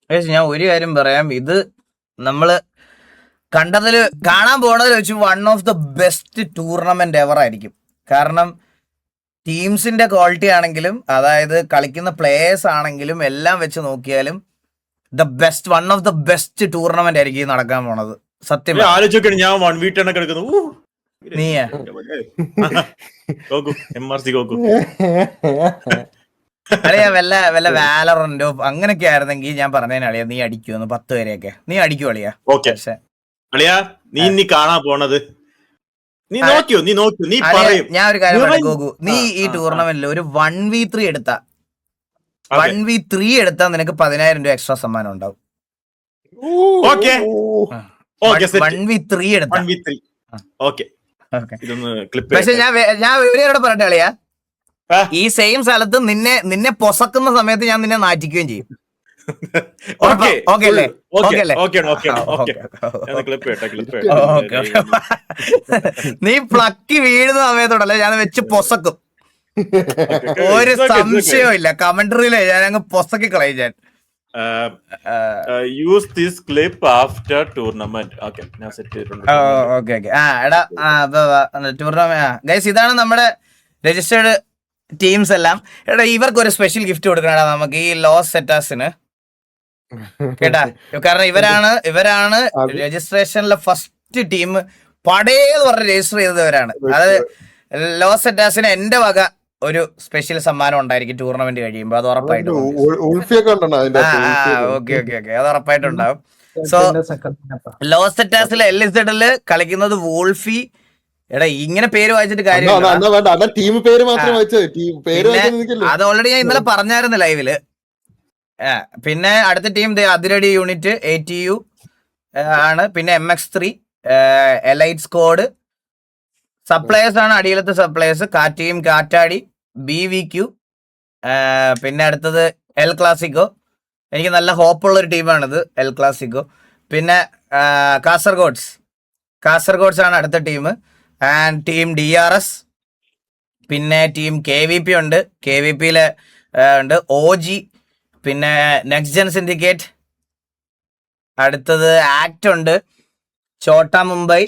ഞാൻ ഒരു കാര്യം പറയാം, ഇത് നമ്മള് കാണാൻ പോണതിൽ വെച്ച് one of the best tournament ever ആയിരിക്കും. കാരണം ടീംസിന്റെ ക്വാളിറ്റി ആണെങ്കിലും, അതായത് കളിക്കുന്ന പ്ലേയേഴ്സ് ആണെങ്കിലും എല്ലാം വെച്ച് നോക്കിയാലും one of the best tournament ആയിരിക്കും നടക്കാൻ പോണത്. സത്യം ആലോചിക്കണം. ഞാൻ 1v10 കിടക്കുന്നു. നീയാ അളിയാ വല്ല വാലറന്റോ അങ്ങനെയൊക്കെ ആയിരുന്നെങ്കിൽ ഞാൻ പറഞ്ഞതിന് അളിയാ നീ അടിക്കുമെന്ന് 10 പേരെയൊക്കെ നീ അടിക്കും അളിയാ. പക്ഷെ അളിയാ നീ കാണാൻ പോണത് നീ നോക്കിയോ നീ പറയും. ഞാൻ ഒരു കാര്യം പറയാം ഗോകു, നീ ഈ ടൂർണമെന്റിൽ ഒരു 1v3 എടുത്താ 1v3 എടുത്താൽ നിനക്ക് 10,000 രൂപ എക്സ്ട്രാ സമ്മാനം ഉണ്ടാവും. 1v3 എടുത്താ. പക്ഷെ ഞാൻ ഇവരോട് പറയട്ടെ അളിയാ, ഈ സെയിം സ്ഥലത്ത് നിന്നെ പൊസക്കുന്ന സമയത്ത് ഞാൻ നിന്നെ നാറ്റിക്കുകയും ചെയ്യും. നീ പ്ലക്കി വീഴുന്ന സമയത്തോടല്ലേ ഞാൻ വെച്ച് പൊസക്കും. ഒരു സംശയവും ഇല്ല. കമന്ററിയിലെ ഞാൻ അങ്ങ് പൊസക്കി കളയും ഞാൻ. Use this clip after tournament. Guys ഇതാണ് നമ്മുടെ രജിസ്റ്റേർഡ് ടീംസ് എല്ലാം. എടാ ഇവർക്ക് ഒരു സ്പെഷ്യൽ ഗിഫ്റ്റ് കൊടുക്കണടാ നമുക്ക്, ഈ ലോസ് സെറ്റാസിന് കേട്ടാ. കാരണം ഇവരാണ് രജിസ്ട്രേഷനിലെ ഫസ്റ്റ് ടീം. പടേന്ന് പറഞ്ഞ് രജിസ്റ്റർ ചെയ്തവരാണ്. അത് ലോസ് സെറ്റാസിന് എന്റെ വക ഒരു സ്പെഷ്യൽ സമ്മാനം ഉണ്ടായിരിക്കും ടൂർണമെന്റ് കഴിയുമ്പോ. അത് ഉറപ്പായിട്ടും അത് ഉറപ്പായിട്ടുണ്ടാവും. സോ ലോസ് സെറ്റാസിലെ LZ കളിക്കുന്നത് വോൾഫി. എടാ ഇങ്ങനെ പേര് വായിച്ചിട്ട് കാര്യമില്ല. അത് ഓൾറെഡി ഞാൻ ഇന്നലെ പറഞ്ഞായിരുന്നു ലൈവില്. പിന്നെ അടുത്ത ടീം അതിരടി യൂണിറ്റ് ATU ആണ്. പിന്നെ MX3 എലൈറ്റ് സ്ക്വാഡ് സപ്ലയേഴ്സ് ആണ്. അടിയിലത്തെ സപ്ലയേഴ്സ് ടീം കാറ്റാടി BVQ. പിന്നെ അടുത്തത് എൽ ക്ലാസിക്കോ. എനിക്ക് നല്ല ഹോപ്പുള്ള ഒരു ടീമാണിത് എൽ ക്ലാസിക്കോ. പിന്നെ കാസർഗോഡ്സ് ആണ് അടുത്ത ടീം. And team DRS. പിന്നെ ടീം KVP ഉണ്ട്. KVPയിലെ ഉണ്ട് OG. പിന്നെ നെക്സ്റ്റ് ജെൻ സിൻഡിക്കേറ്റ്. അടുത്തത് ആക്ട് ഉണ്ട്. ഛോട്ട മുംബൈ.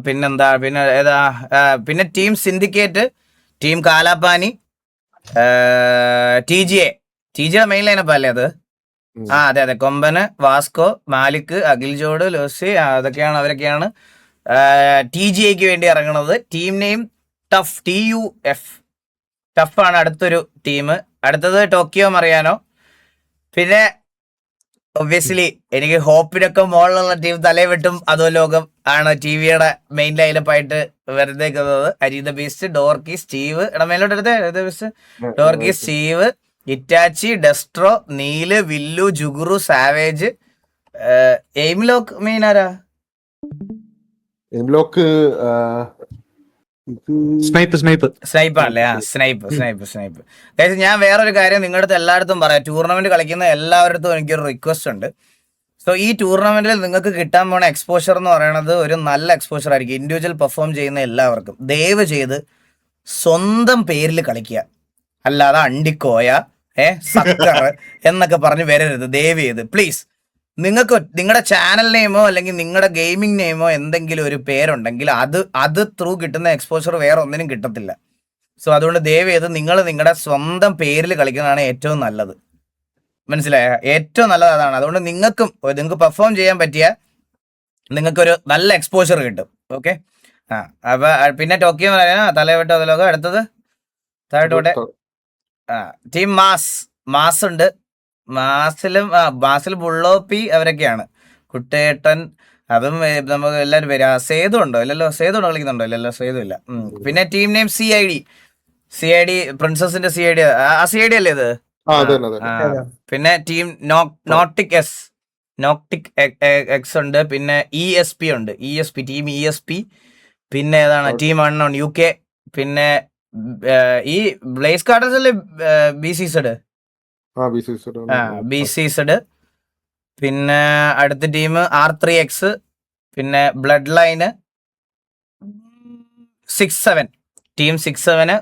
പിന്നെന്താ പിന്നെ team syndicate, team Kalapani, TGA main lineup അല്ലേ അത്? അതെ കൊമ്പന്, വാസ്കോ, മാലിക്, അഖിൽ ജോഡ്, ലോസി അവരൊക്കെയാണ് TGAക്ക് വേണ്ടി ഇറങ്ങുന്നത്. ടീം നെയിം ടഫ്, TUF ടഫാണ് അടുത്തൊരു ടീം. അടുത്തത് ടോക്കിയോ മറിയാനോ. പിന്നെ ഒബ്വിയസ്ലി എനിക്ക് ഹോപ്പിനൊക്കെ മുകളിലുള്ള ടീം തലയെവിട്ടും അതോ ലോകം ആണ് TVയുടെ മെയിൻ ലൈനപ്പായിട്ട് വരുന്നേക്കുന്നത്. അരീത ബീസ്റ്റ്, ഡോർക്കി, സ്റ്റീവ്. മേലോട്ട് എടുത്തേ. Dorky, Steve, Itachi, Destro, Neil, വില്ലു, ജുഗുറു, സാവേജ്. എയിംലോക്ക് മെയിൻ ആരാ? സ്നൈപ്പ് ആണല്ലേ? സ്നൈപ്പ്. ഞാൻ വേറൊരു കാര്യം നിങ്ങളുടെ അടുത്ത് എല്ലായിടത്തും പറയാം. ടൂർണമെന്റ് കളിക്കുന്ന എല്ലാവരുടെ എനിക്കൊരു റിക്വസ്റ്റ് ഉണ്ട്. സോ ഈ ടൂർണമെന്റിൽ നിങ്ങൾക്ക് കിട്ടാൻ പോണ എക്സ്പോഷർ എന്ന് പറയുന്നത് ഒരു നല്ല എക്സ്പോഷർ ആയിരിക്കും. ഇൻഡിവിജ്വൽ പെർഫോം ചെയ്യുന്ന എല്ലാവർക്കും ദയവ് ചെയ്ത് സ്വന്തം പേരിൽ കളിക്കുക. അല്ലാതെ അണ്ടിക്കോയ സക്കർ എന്നൊക്കെ പറഞ്ഞ് വരരുത് ദയവ് ചെയ്ത് പ്ലീസ്. നിങ്ങൾക്ക് നിങ്ങളുടെ ചാനൽ നെയിമോ അല്ലെങ്കിൽ നിങ്ങളുടെ ഗെയിമിംഗ് നെയിമോ എന്തെങ്കിലും ഒരു പേരുണ്ടെങ്കിൽ അത് ത്രൂ കിട്ടുന്ന എക്സ്പോഷർ വേറെ ഒന്നിനും കിട്ടത്തില്ല. സോ അതുകൊണ്ട് ദയവ് ചെയ്ത് നിങ്ങൾ നിങ്ങളുടെ സ്വന്തം പേരിൽ കളിക്കുന്നതാണ് ഏറ്റവും നല്ലത്. മനസ്സിലായ? ഏറ്റവും നല്ലത് അതാണ്. അതുകൊണ്ട് നിങ്ങൾക്ക് പെർഫോം ചെയ്യാൻ പറ്റിയ നിങ്ങൾക്കൊരു നല്ല എക്സ്പോഷർ കിട്ടും. ഓക്കെ. അപ്പൊ പിന്നെ ടോക്കിയോ തലവെട്ടോ അതിലൊക്കെ. അടുത്തത് താഴോട്ടെ ടീം മാസ് ഉണ്ട്. മാസിൽ ബുള്ളോപ്പി അവരൊക്കെയാണ്. കുട്ടേട്ടൻ അതും നമുക്ക് എല്ലാവരും പേര്. സേതു ഉണ്ടോ? ഇല്ലല്ലോ. സേതു കളിക്കുന്നുണ്ടോ? ഇല്ലല്ലോ, സേതു ഇല്ല. പിന്നെ team name CID പ്രിൻസസിന്റെ CID. CID അല്ലേ ഇത്? പിന്നെ ടീം നോട്ടിക് എക്സ് ഉണ്ട്. പിന്നെ ESP ഉണ്ട്. Team ESP. പിന്നെ ഏതാണ് ടീം അൺനോൺ UK. പിന്നെ ഈ ബ്ലേസ് കാർട്ടേഴ്സ് അല്ലേ BCZ. പിന്നെ അടുത്ത ടീം R3X. പിന്നെ blood line 67. Team 67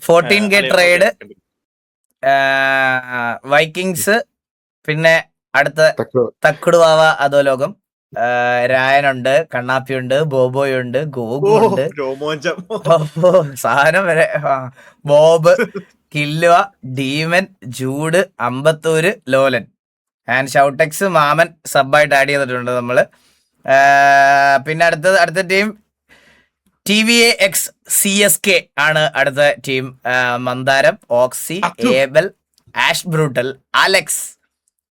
14K trade, Vikings, പിന്നെ അടുത്ത തക്കുടുവാവ അധോലോകം, രായനുണ്ട്, കണ്ണാപ്പിയുണ്ട്, ബോബോയുണ്ട്, ഗോഗു ഉണ്ട്, രോമോഞ്ചം. സാധനം വരെ, Bob, Killua, demon, Jude, Ambattur, ലോലൻ ആൻഡ് ഷൗട്ടെക്സ് മാമൻ സബായിട്ട് ആഡ് ചെയ്തിട്ടുണ്ട് നമ്മള്. പിന്നെ അടുത്ത ടീം TVA-X CSK ആണ് അടുത്ത ടീം. മന്ദാരം, Oxy, Abel, Ash Brutal, Alex.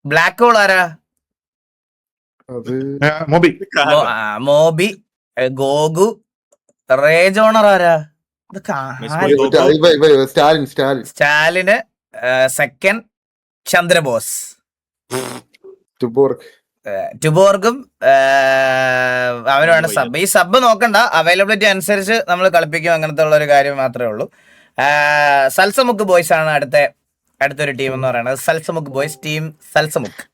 Black hole ആരാ? മോബി, ഗോഗു. റേജ് ഓണർ ആരാ? സ്റ്റാലിന്, സെക്കൻഡ് ചന്ദ്രബോസ്, ടുബോർഗും അവനുമാണ് സബ്. ഈ സബ് നോക്കണ്ട, അവൈലബിലിറ്റി അനുസരിച്ച് നമ്മൾ കളിപ്പിക്കും, അങ്ങനത്തെ ഉള്ള ഒരു കാര്യം മാത്രമേ ഉള്ളൂ. സൽസമുക്ക് ബോയ്സ് ആണ് അടുത്തൊരു ടീം എന്ന് പറയുന്നത്. സൽസമുക്ക് ബോയ്സ്, ടീം സൽസമുക്ക്.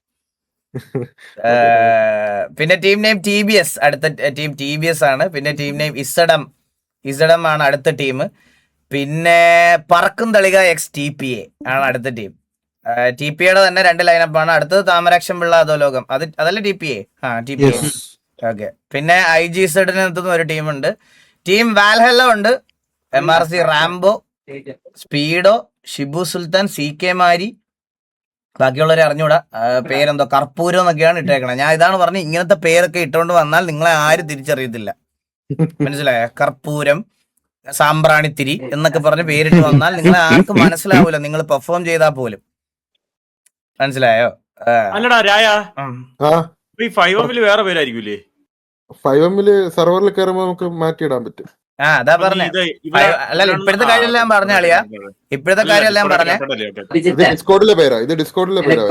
പിന്നെ ടീം നെയിം TBS, അടുത്ത ടീം TBS ആണ്. പിന്നെ ടീം നെയിം ഇസഡം ആണ് അടുത്ത ടീം. പിന്നെ പറക്കും തളിക XTPA ആണ് അടുത്ത ടീം. TPAയുടെ തന്നെ 2 ലൈനപ്പാണ്. അടുത്തത് താമരാക്ഷം പിള്ള അധോലോകം, അതല്ല TPA. TPA. ഓക്കെ. പിന്നെ IGZ ഒരു ടീമുണ്ട്. ടീം വാൽഹെല്ല ഉണ്ട്, MRC റാംബോ, സ്പീഡോ, ഷിബു സുൽത്താൻ, CK മാരി. ബാക്കിയുള്ളവരെ അറിഞ്ഞൂടാ, പേരെന്തോ കർപ്പൂരം എന്നൊക്കെയാണ് ഇട്ടേക്കണത്. ഞാൻ ഇതാണ് പറഞ്ഞത്, ഇങ്ങനത്തെ പേരൊക്കെ ഇട്ടുകൊണ്ട് വന്നാൽ നിങ്ങളെ ആരും തിരിച്ചറിയത്തില്ല, മനസ്സിലായോ? കർപ്പൂരം, സാമ്പ്രാണിത്തിരി എന്നൊക്കെ പറഞ്ഞ് പേരിട്ട് വന്നാൽ നിങ്ങളെ ആർക്കും മനസ്സിലാവൂല, നിങ്ങൾ പെർഫോം ചെയ്താൽ പോലും. മനസ്സിലായോ? അല്ലടാ രായ, ഈ 5M വേറെ പേരായിരിക്കൂലേ? 5M സെർവറിൽ കയറുമ്പോ നമുക്ക് മാറ്റിയിടാൻ പറ്റും. അതാ പറഞ്ഞേ. അല്ല, ഇപ്പോഴത്തെ കാര്യമെല്ലാം ഞാൻ പറഞ്ഞ അളിയാ, ഇപ്പോഴത്തെ കാര്യമെല്ലാം പറഞ്ഞേ. ഡിസ്കോഡിലെ പേരാ ഇത്, ഡിസ്കോഡിലെ പേരാ.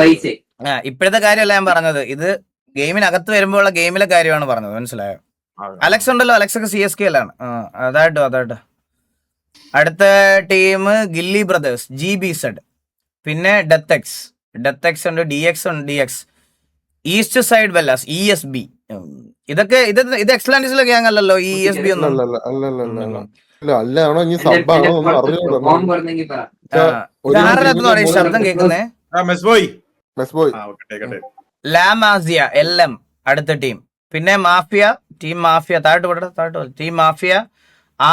ഇപ്പോഴത്തെ കാര്യമല്ല ഞാൻ പറഞ്ഞത്, ഇത് ഗെയിമിനകത്ത് വരുമ്പോഴുള്ള ഗെയിമിലെ കാര്യമാണ് പറഞ്ഞത്, മനസ്സിലായോ? അലക്സ് ഉണ്ടല്ലോ, അലക്സ് ഒക്കെ CSK ലാണ്. അതായിട്ടോ. അടുത്ത ടീം ഗില്ലി ബ്രദേഴ്സ്, GBZ. പിന്നെ ഡെത്ത് എക്സ് ഉണ്ട്, DX ഉണ്ട്, DX. ഈസ്റ്റ് സൈഡ് വെല്ലാസ്, ESB. ഇത് എക്സലൻസിലെ ഗ്യാങ് അല്ലല്ലോ ഈ ESB ഒന്നും. ശബ്ദം കേൾക്കുന്നേ. ലാമാസിയ LM അടുത്ത ടീം. പിന്നെ ടീം മാഫിയ താഴോട്ട് team mafia.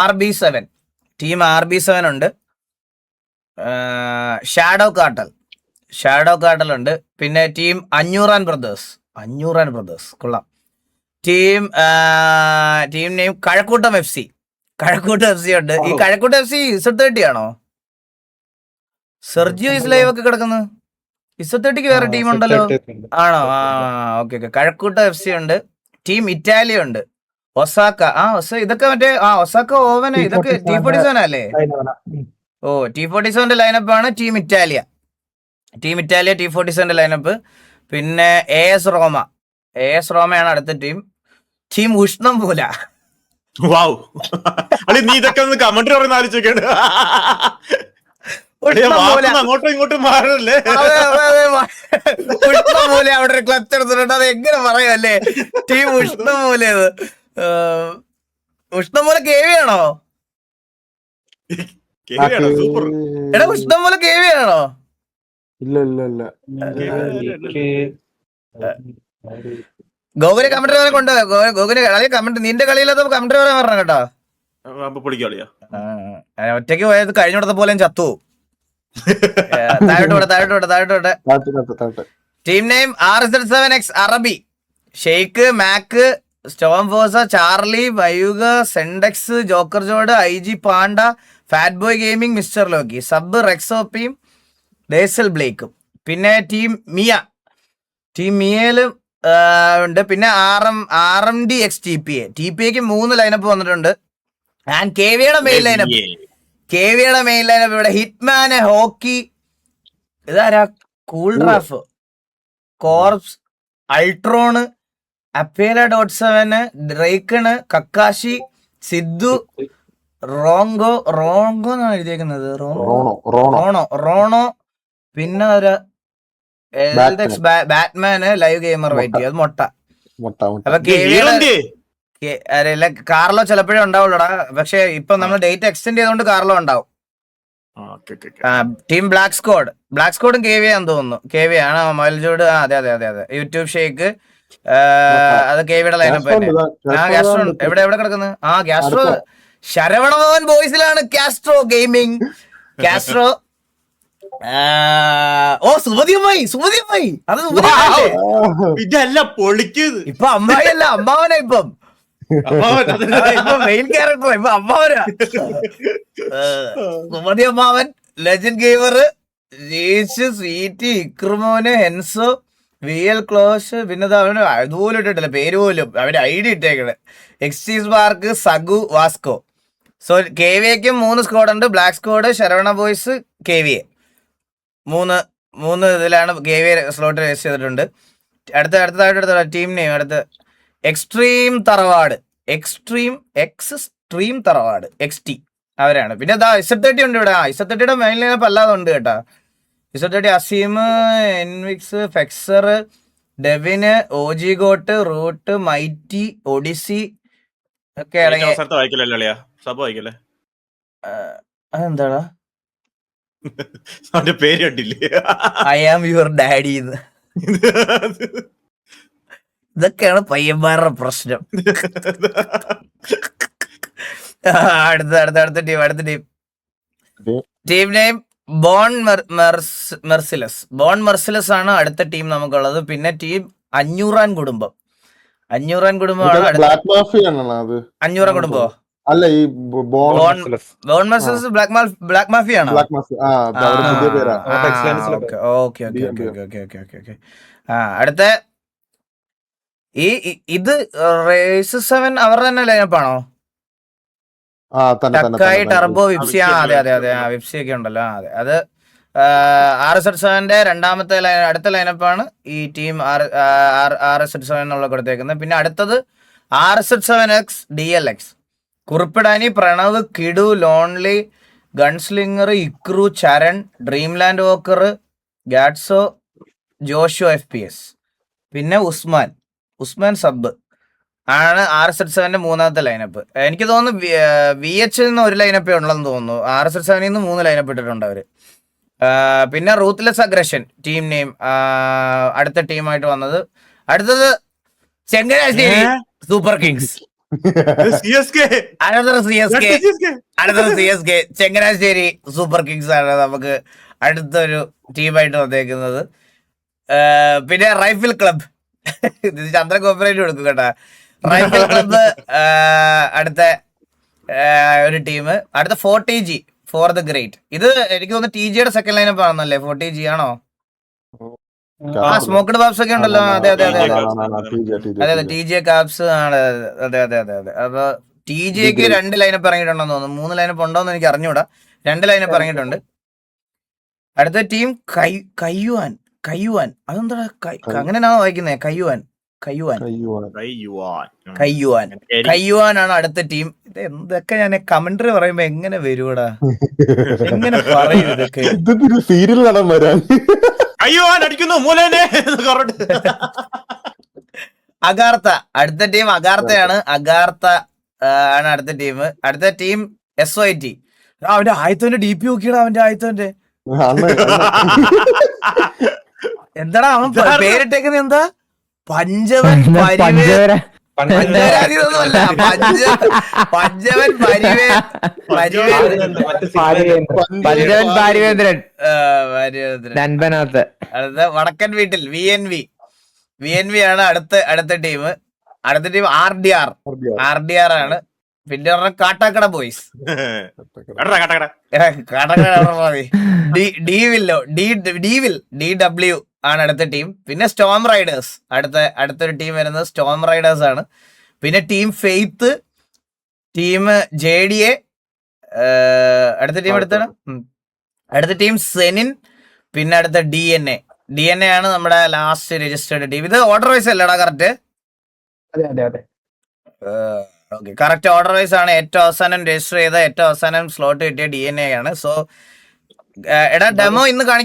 RB7 team RB7 ഉണ്ട്. ഷാഡോ കാർട്ടൽ ഉണ്ട്. പിന്നെ ടീം അഞ്ഞൂറാൻ ബ്രദേഴ്സ് കൊള്ളാം. ടീം നെയിം കഴക്കൂട്ടം FC ഉണ്ട്. ഈ കഴക്കൂട്ടം FC Z30 ആണോ? സെർജിയോ ഇസ് ലൈവ് ഒക്കെ കിടക്കുന്നത്. Z30ക്ക് വേറെ ടീം ഉണ്ടല്ലോ, ആണോ? ഓക്കെ. കഴക്കൂട്ടം FC ഉണ്ട്. ടീം ഇറ്റാലിയ ഉണ്ട്. ഒസാക്ക. ഇതൊക്കെ മറ്റേ ഒസാക്ക ഓവന്, ഇതൊക്കെ T47 അല്ലേ? T47 ലൈനപ്പാണ് ടീം ഇറ്റാലിയ T47 ലൈനപ്പ്. പിന്നെ AS റോമയാണ് അടുത്ത ടീം. ടീം ഉഷ്ണംമൂല. നീ ഇതൊക്കെ ഒന്ന് കമന്ററി പറയുന്ന ആലോചിക്കണ്ട. അങ്ങോട്ടും ഇങ്ങോട്ടും മാറല്ലേ? ഉഷ്ണമൂല അവിടെ ഒരു ക്ലച്ച് എടുത്തിട്ടുണ്ട്, അത് എങ്ങനെ പറയല്ലേ? ടീം ഉഷ്ണമൂലത്. ഉഷ്ണമൂല KV ആണോ? എടാ ഉഷ്ണമൂല KV ആണോ? ഇല്ല. ഗോകുലെ കമന്ററി വരെ കൊണ്ടുപോയോ? ഗോകുലെ കമന്റ്, നിന്റെ കളിയില്ലാത്ത കമന്ററി വരെ പറഞ്ഞ കേട്ടോ. ഒറ്റയ്ക്ക് പോയത് കഴിഞ്ഞോടത്തെ പോലെ ചത്തു. താഴോട്ട്. ടീം നെയിം RZ7X അറബി. ഷെയ്ക്ക്, മാക്ക്, സ്റ്റോം ഫോഴ്സ, ചാർലി, വയുഗ, സെൻഡെക്സ്, ജോക്കർ ജോഡ്, IG Panda, Fat Boy gaming, mister Loki. Sub റെക്സോപ്പിയും ഡേസൽ ബ്ലേക്കും. പിന്നെ ടീം മിയയിലും ഉണ്ട്. പിന്നെ RMD XTPAക്ക് 3 ലൈനപ്പ് വന്നിട്ടുണ്ട്. ആൻഡ് KVയുടെ മെയിൻ ലൈനപ്പ് ഇവിടെ ഹിറ്റ്മാന്, ഹോക്കി, ഇതാരാ? കൂൾ ഡ്രാഫ്, Corpse, Ultron, Apela.7, Drakon, Kakashi, Sidhu, റോങ്കോ എന്നാണ് എഴുതിയേക്കുന്നത്. റോണോ. പിന്നെ ബാറ്റ്മാന്, ലൈവ് ഗെയിമർ വൈറ്റ്, അത് മൊട്ട. അപ്പൊ കാർലോ ചിലപ്പോഴേ ഉണ്ടാവുള്ളൂടാ, പക്ഷെ ഇപ്പൊ നമ്മൾ ഡേറ്റ് എക്സ്റ്റെൻഡ് ചെയ്തോണ്ട് കാർലോ ഉണ്ടാവും. ടീം ബ്ലാക്ക് സ്കോഡും KV ആണെന്ന് തോന്നുന്നു. KV ആണ്. മൽജോഡ് അതെ യൂട്യൂബ് ഷേക്ക് അത് KVയുടെ ലൈനപ്പ് തന്നെ. ഗ്യാസ്ട്രോ എവിടെ കിടക്കുന്നത്? ഗ്യാസ്ട്രോ ശരവണഭവൻ ബോയ്സിലാണ് കാസ്ട്രോ ഗെയിമിംഗ്. കാസ്ട്രോ സുമതിയമ്മായി അത് ഇതല്ല പൊളിക്കുന്നത്. ഇപ്പൊ അമ്മായിയല്ല, അമ്മാവനാ. ഇപ്പം മെയിൻ ക്യാരക്ടർ ഇപ്പൊ അമ്മാവനാ. സുമതി അമ്മാവൻ, ലെജൻഡ് ഗെയിമർ, ജേഷ്, സ്വീറ്റ്, ഇക്രുമോന്, ഹെൻസോ, VL ക്ലോഷ്, പിന്നെ അവന് അതുപോലും ഇട്ടിട്ടില്ല പേര് പോലും, അവന്റെ ID ഇട്ടേക്കണ്. എക്സ്റ്റീസ് പാർക്ക്, സഗു, വാസ്കോ. സോ KVക്കും 3 squad, black squad, Saravana boys, KVA മൂന്ന് ഇതിലാണ് KVA സ്ലോട്ട് രജിസ്റ്റർ ചെയ്തിട്ടുണ്ട്. അടുത്ത ടീം നെയിം അടുത്ത് എക്സ്ട്രീം തറവാട് XT അവരാണ്. പിന്നെ Z30 ഉണ്ട് ഇവിടെ. Z30യുടെ മെയിൻ ലൈനപ്പ് അല്ലാതെ ഉണ്ട് കേട്ടാ. Z30 അസീം, എൻവിക്സ്, ഫെക്സർ, Devin, OG goat, root, mighty, odyssey ഒക്കെ ഇറങ്ങി. അതെന്താടാ അവന്റെ പേര് കണ്ടില്ലേ? I am your daddy. ഇതൊക്കെയാണ് പയ്യന്മാരുടെ പ്രശ്നം. അടുത്ത ടീം നെയിം ബോൺ മെർസിലസ് ആണ് അടുത്ത ടീം നമുക്കുള്ളത്. പിന്നെ ടീം 500 കുടുംബം. 500 കുടുംബമാണ് ബ്ലാക്ക് മാഫിയ ആണോ അത്? 500 കുടുംബോ? അല്ല, ഈ ബോൺ മെർസിലസ് ബ്ലാക്ക് മാഫിയ ആണോ? ഓക്കെ. അടുത്ത ഇത് റേസ് 7 അവരുടെ തന്നെ ലൈനപ്പാണോ? ടക്കായി, ടർബോ, വിപ്സി. അതെ വിപ്സി ഒക്കെ ഉണ്ടല്ലോ. അത് RZ7ന്റെ രണ്ടാമത്തെ അടുത്ത ലൈനപ്പാണ് ഈ ടീം RZ7 എന്നുള്ള കൊടുത്തേക്കുന്നത്. പിന്നെ അടുത്തത് RZ7X DLX. കുറുപ്പിടാനി, പ്രണവ്, കിഡു, ലോൺലി, ഗൺസ്ലിംഗർ, ഇക്രു, ചരൺ, ഡ്രീംലാൻഡ് വോക്കർ, ഗാഡ്സോ, ജോഷോ FPS. പിന്നെ ഉസ്മാൻ സബ് ആണ് RZ7ന്റെ മൂന്നാമത്തെ ലൈനപ്പ്. എനിക്ക് തോന്നുന്നു VH ഒരു ലൈനപ്പേ ഉള്ളതെന്ന് തോന്നുന്നു. RZ7 3 ലൈനപ്പ് ഇട്ടിട്ടുണ്ട് അവര്. പിന്നെ റൂത്ത്ലെസ് അഗ്രഷൻ ടീം നെയിം അടുത്ത ടീമായിട്ട് വന്നത്. അടുത്തത് ചെങ്ങനാശ്ശേരി സൂപ്പർ കിങ്സ്. അടുത്തത് CSK ചെങ്ങനാശ്ശേരി സൂപ്പർ കിങ്സ് ആണ് നമുക്ക് അടുത്തൊരു ടീമായിട്ട് വന്നേക്കുന്നത്. പിന്നെ റൈഫിൾ ക്ലബ് ചന്ദ്ര കോപ്പറേറ്റ് കൊടുക്കും കേട്ടാ. റൈഫിൾ ക്ലബ് അടുത്ത ഒരു ടീം. അടുത്ത 40G ഫോർ ദ ഗ്രേറ്റ്. ഇത് എനിക്ക് തോന്നുന്നു TGയുടെ സെക്കൻഡ് ലൈനപ്പ് ആണെന്നല്ലേ? 40G ആണോ? സ്മോക്ക്ഡ് ബാബ്സ് ഒക്കെ ഉണ്ടല്ലോ. അതെ TG കാബ്സ് ആണ്. അതെ. അപ്പൊ TGക്ക് 2 ലൈനപ്പ് ഇറങ്ങിയിട്ടുണ്ടെന്ന് തോന്നുന്നു. 3 ലൈനപ്പ് ഉണ്ടോന്ന് എനിക്ക് അറിഞ്ഞൂടാ. 2 ലൈനപ്പ് ഇറങ്ങിയിട്ടുണ്ട്. അടുത്ത ടീം കയ്യുവാൻ. അതെന്താ അങ്ങനെയാണോ വായിക്കുന്നത്? കയ്യുവാൻ ആണ് അടുത്ത ടീം. ഇത് എന്തൊക്കെ ഞാൻ കമന്ററി പറയുമ്പോ എങ്ങനെ വരൂടാ? എങ്ങനെ പറയൂ ഇതൊക്കെ? സീരിയൽ നടൻ വരാൻ അഗാർത്ത അടുത്ത ടീം. അഗാർത്തയാണ്. ആണ് അടുത്ത ടീം. അടുത്ത ടീം SYT. അവന്റെ ആയത്തോന്റെ DP നോക്കിയടാ. അവന്റെ ആയത്തോന്റെ എന്താടാ അവൻ പേരിട്ടേക്കുന്നത്? എന്താ? പഞ്ചവൻ പരിവേന്ദ്രൻ. അടുത്ത വടക്കൻ വീട്ടിൽ VNV ആണ് അടുത്ത ടീം. അടുത്ത ടീം RDR ആണ്. പിന്നെ കാട്ടാക്കട ബോയ്സ്. DW ആണ് അടുത്ത ടീം. പിന്നെ സ്റ്റോം റൈഡേഴ്സ് അടുത്തൊരു ടീം വരുന്നത് സ്റ്റോം റൈഡേഴ്സ് ആണ്. പിന്നെ ടീം ഫെയ്ത്ത്, ടീം JDA. അടുത്ത ടീം അടുത്ത ടീം സെനിൻ. പിന്നെ അടുത്ത DNA ആണ് നമ്മുടെ ലാസ്റ്റ് രജിസ്റ്റേർഡ് ടീം. ഇത് ഓർഡർ വൈസ് അല്ലടാ? കറക്റ്റ് കറക്റ്റ് ഓർഡർ വൈസ് ആണ്. ഏറ്റവും അവസാനം രജിസ്റ്റർ ചെയ്ത ഏറ്റവും അവസാനം സ്ലോട്ട് കിട്ടിയ DNA ആണ്. സോ എടാ ഡെമോ ഇന്ന് കാണിക്കാൻ